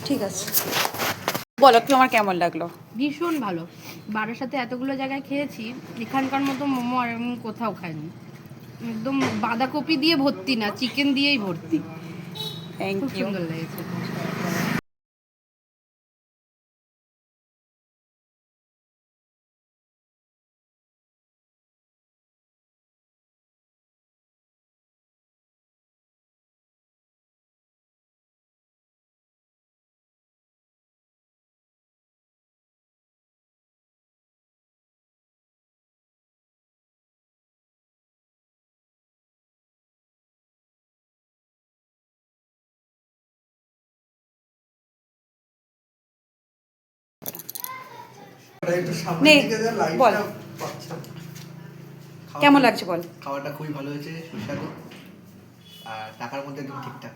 ঠিক আছে, বলো তোমার কেমন লাগলো? ভীষণ ভালো। বারাসাতে এতগুলো জায়গায় খেয়েছি, এখানকার মতো মোমো আর আমি কোথাও খাইনি। একদম বাঁধাকপি দিয়ে ভর্তি না, চিকেন দিয়েই ভর্তি। থ্যাংক খুব ইউ। সুন্দর লেগেছে। নে বল কেমন লাগছে বল। খাবারটা খুবই ভালো হয়েছে, সুস্বাদু, আর টাকার মধ্যে একদম ঠিকঠাক।